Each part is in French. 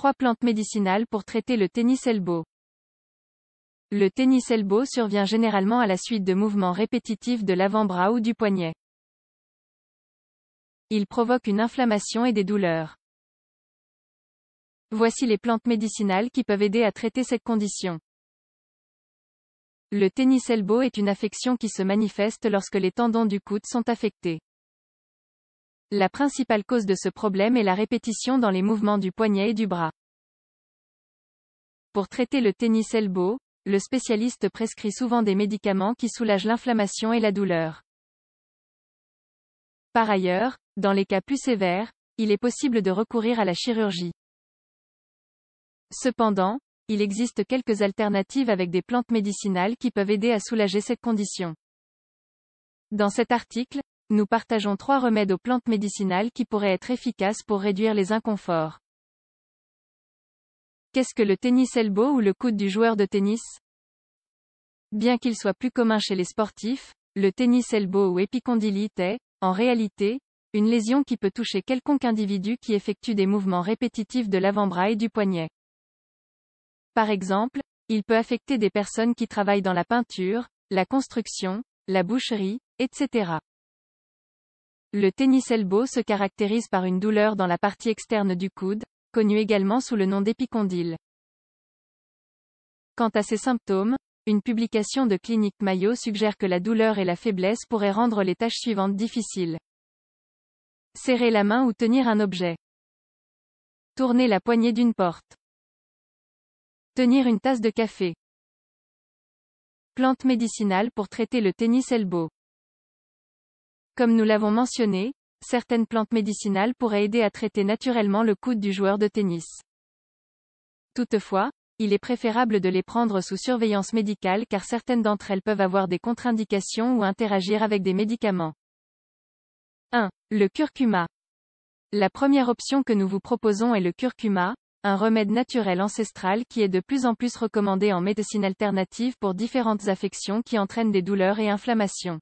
3 plantes médicinales pour traiter le tennis elbow. Le tennis elbow survient généralement à la suite de mouvements répétitifs de l'avant-bras ou du poignet. Il provoque une inflammation et des douleurs. Voici les plantes médicinales qui peuvent aider à traiter cette condition. Le tennis elbow est une affection qui se manifeste lorsque les tendons du coude sont affectés. La principale cause de ce problème est la répétition dans les mouvements du poignet et du bras. Pour traiter le tennis elbow, le spécialiste prescrit souvent des médicaments qui soulagent l'inflammation et la douleur. Par ailleurs, dans les cas plus sévères, il est possible de recourir à la chirurgie. Cependant, il existe quelques alternatives avec des plantes médicinales qui peuvent aider à soulager cette condition. Dans cet article, nous partageons 3 remèdes aux plantes médicinales qui pourraient être efficaces pour réduire les inconforts. Qu'est-ce que le tennis elbow ou le coude du joueur de tennis? Bien qu'il soit plus commun chez les sportifs, le tennis elbow ou épicondylite est, en réalité, une lésion qui peut toucher quelconque individu qui effectue des mouvements répétitifs de l'avant-bras et du poignet. Par exemple, il peut affecter des personnes qui travaillent dans la peinture, la construction, la boucherie, etc. Le tennis elbow se caractérise par une douleur dans la partie externe du coude, connue également sous le nom d'épicondyle. Quant à ses symptômes, une publication de Clinique Mayo suggère que la douleur et la faiblesse pourraient rendre les tâches suivantes difficiles. Serrer la main ou tenir un objet. Tourner la poignée d'une porte. Tenir une tasse de café. Plantes médicinales pour traiter le tennis elbow. Comme nous l'avons mentionné, certaines plantes médicinales pourraient aider à traiter naturellement le coude du joueur de tennis. Toutefois, il est préférable de les prendre sous surveillance médicale car certaines d'entre elles peuvent avoir des contre-indications ou interagir avec des médicaments. 1. Le curcuma. La première option que nous vous proposons est le curcuma, un remède naturel ancestral qui est de plus en plus recommandé en médecine alternative pour différentes affections qui entraînent des douleurs et inflammations.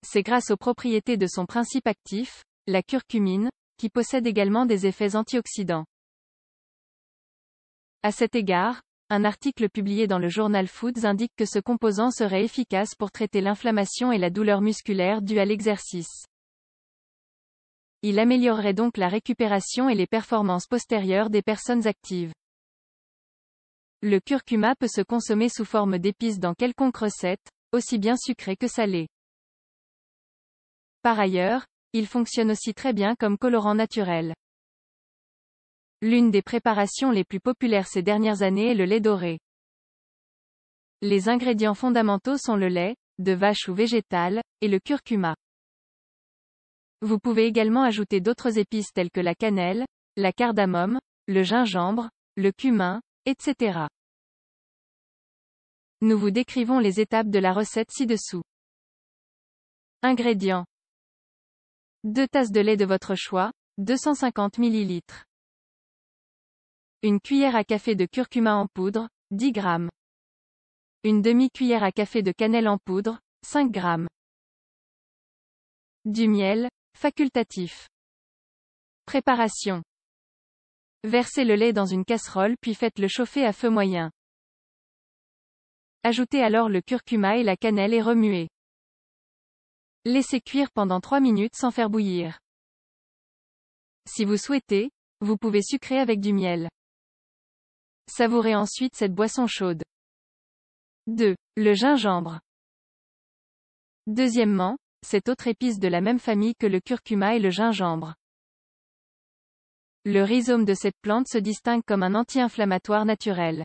C'est grâce aux propriétés de son principe actif, la curcumine, qui possède également des effets antioxydants. À cet égard, un article publié dans le journal Foods indique que ce composant serait efficace pour traiter l'inflammation et la douleur musculaire due à l'exercice. Il améliorerait donc la récupération et les performances postérieures des personnes actives. Le curcuma peut se consommer sous forme d'épices dans quelconque recette, aussi bien sucrée que salée. Par ailleurs, il fonctionne aussi très bien comme colorant naturel. L'une des préparations les plus populaires ces dernières années est le lait doré. Les ingrédients fondamentaux sont le lait, de vache ou végétal, et le curcuma. Vous pouvez également ajouter d'autres épices telles que la cannelle, la cardamome, le gingembre, le cumin, etc. Nous vous décrivons les étapes de la recette ci-dessous. Ingrédients. 2 tasses de lait de votre choix, 250 ml. Une cuillère à café de curcuma en poudre, 10 g. Une demi-cuillère à café de cannelle en poudre, 5 g. Du miel, facultatif. Préparation. Versez le lait dans une casserole puis faites-le chauffer à feu moyen. Ajoutez alors le curcuma et la cannelle et remuez. Laissez cuire pendant 3 minutes sans faire bouillir. Si vous souhaitez, vous pouvez sucrer avec du miel. Savourez ensuite cette boisson chaude. 2. Le gingembre. Deuxièmement, cette autre épice de la même famille que le curcuma et le gingembre. Le rhizome de cette plante se distingue comme un anti-inflammatoire naturel.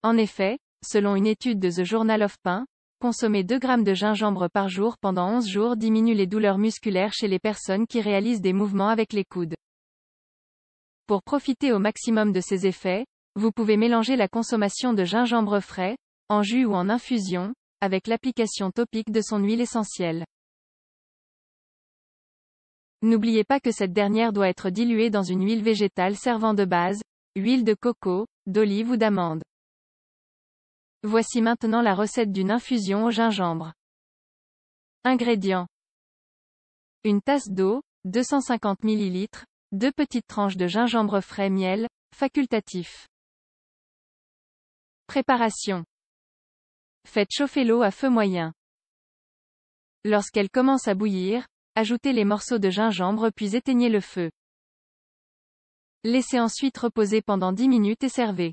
En effet, selon une étude de The Journal of Pain, consommer 2 g de gingembre par jour pendant 11 jours diminue les douleurs musculaires chez les personnes qui réalisent des mouvements avec les coudes. Pour profiter au maximum de ces effets, vous pouvez mélanger la consommation de gingembre frais, en jus ou en infusion, avec l'application topique de son huile essentielle. N'oubliez pas que cette dernière doit être diluée dans une huile végétale servant de base, huile de coco, d'olive ou d'amande. Voici maintenant la recette d'une infusion au gingembre. Ingrédients. Une tasse d'eau, 250 ml, 2 petites tranches de gingembre frais miel, facultatif. Préparation. Faites chauffer l'eau à feu moyen. Lorsqu'elle commence à bouillir, ajoutez les morceaux de gingembre puis éteignez le feu. Laissez ensuite reposer pendant 10 minutes et servez.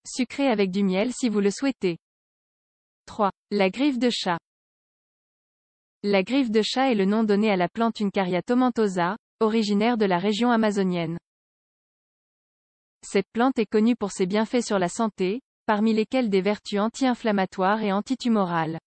Sucrez avec du miel si vous le souhaitez. 3. La griffe de chat. La griffe de chat est le nom donné à la plante Uncaria tomentosa, originaire de la région amazonienne. Cette plante est connue pour ses bienfaits sur la santé, parmi lesquels des vertus anti-inflammatoires et antitumorales.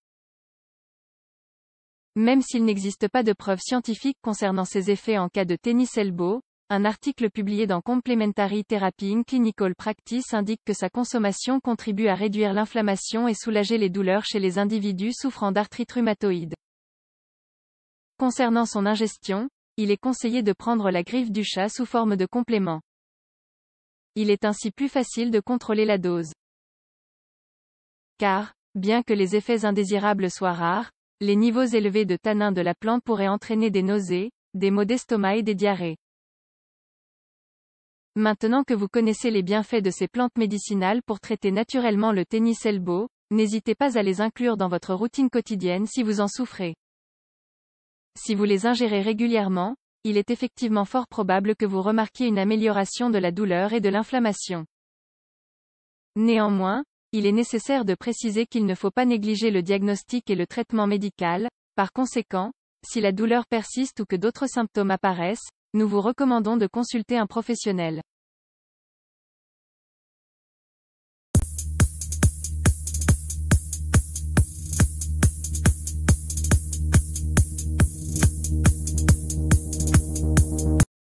Même s'il n'existe pas de preuves scientifiques concernant ses effets en cas de tennis elbow, un article publié dans Complementary Therapy in Clinical Practice indique que sa consommation contribue à réduire l'inflammation et soulager les douleurs chez les individus souffrant d'arthrite rhumatoïde. Concernant son ingestion, il est conseillé de prendre la griffe du chat sous forme de complément. Il est ainsi plus facile de contrôler la dose. Car, bien que les effets indésirables soient rares, les niveaux élevés de tanins de la plante pourraient entraîner des nausées, des maux d'estomac et des diarrhées. Maintenant que vous connaissez les bienfaits de ces plantes médicinales pour traiter naturellement le tennis elbow, n'hésitez pas à les inclure dans votre routine quotidienne si vous en souffrez. Si vous les ingérez régulièrement, il est effectivement fort probable que vous remarquiez une amélioration de la douleur et de l'inflammation. Néanmoins, il est nécessaire de préciser qu'il ne faut pas négliger le diagnostic et le traitement médical. Par conséquent, si la douleur persiste ou que d'autres symptômes apparaissent, nous vous recommandons de consulter un professionnel.